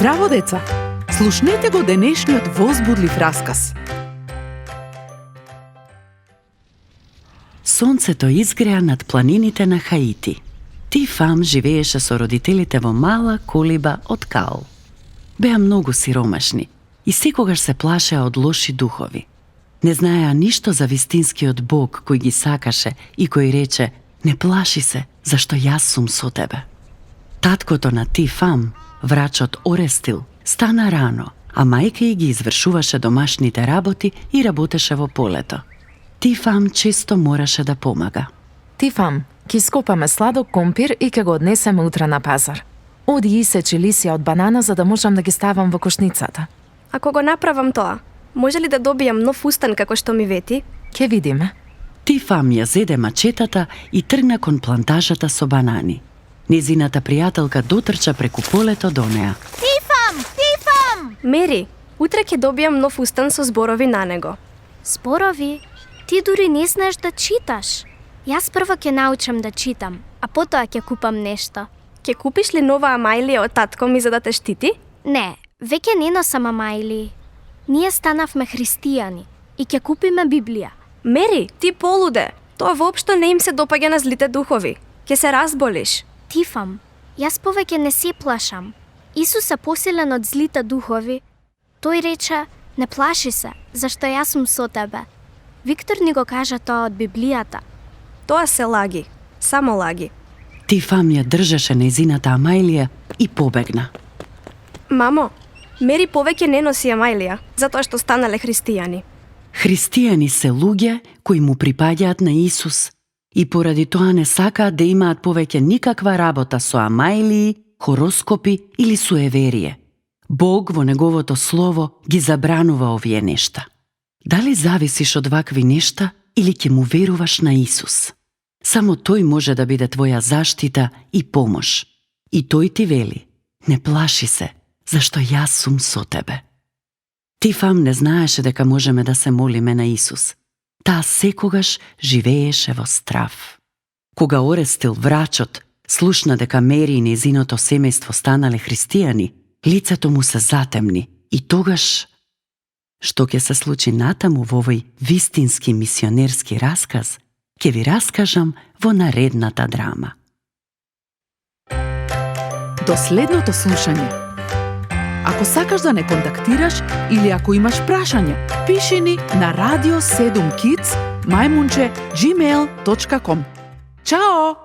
Здраво, деца! Слушнете го денешниот возбудлив расказ. Сонцето изгреа над планините на Хаити. Тифам живееше со родителите во мала колиба од кал. Беа многу сиромашни и секогаш се плашеа од лоши духови. Не знаеа ништо за вистинскиот Бог кој ги сакаше и кој рече: "Не плаши се, зашто јас сум со тебе." Таткото на Тифам, врачот Орестил, стана рано, а мајка ѝ ги извршуваше домашните работи и работеше во полето. Тифам често мораше да помага. Тифам, ќе скопаме сладок компир и ќе го однесеме утре на пазар. Оди и сечи лисија од банана за да можам да ги ставам во кошницата. Ако го направам тоа, може ли да добијам нов устан како што ми вети? Ќе видиме. Тифам ја зеде мачетата и тргна кон плантажата со банани. Незината пријателка дотрча преку полето до неа. Тифам! Мери, утре ќе добијам нов устан со зборови на него. Зборови? Ти дури не знаеш да читаш. Јас прво ќе научам да читам, а потоа ќе купам нешто. Ќе купиш ли нова амајлија од татко ми за да те штити? Не, веќе не носам амајлии. Ние станавме христијани и ќе купиме Библија. Мери, ти полуде. Тоа воопшто не им се допаѓа на злите духови. Ќе се разболиш. Тифам, јас повеќе не се плашам. Исус е посилен од злите духови. Тој рече: "Не плаши се, зашто јас сум со тебе." Виктор ни го кажа тоа од Библијата. Тоа се лаги. Само лаги. Тифам ја држеше незината амајлија и побегна. Мамо, Мери повеќе не носи амајлија, затоа што станале христијани. Христијани се луѓе кои му припаѓаат на Исус и поради тоа не сакаат да имаат повеќе никаква работа со амајлии, хороскопи или суеверие. Бог во неговото слово ги забранува овие нешта. Дали зависиш од вакви нешта или ќе му веруваш на Исус? Само тој може да биде твоја заштита и помош. И тој ти вели: "Не плаши се, зашто јас сум со тебе." Тифам не знаеше дека можеме да се молиме на Исус. Таа секогаш живееше во страв. Кога Орестил, врачот, слушна дека Мери и незиното семејство станале христијани, лицето му се затемни и тогаш... Што ќе се случи натаму во овој вистински мисионерски расказ, ќе ви раскажам во наредната драма. До следното слушање. Ако сакаш да не контактираш или ако имаш прашање, пиши ни на radio7kids@gmail.com. Чао!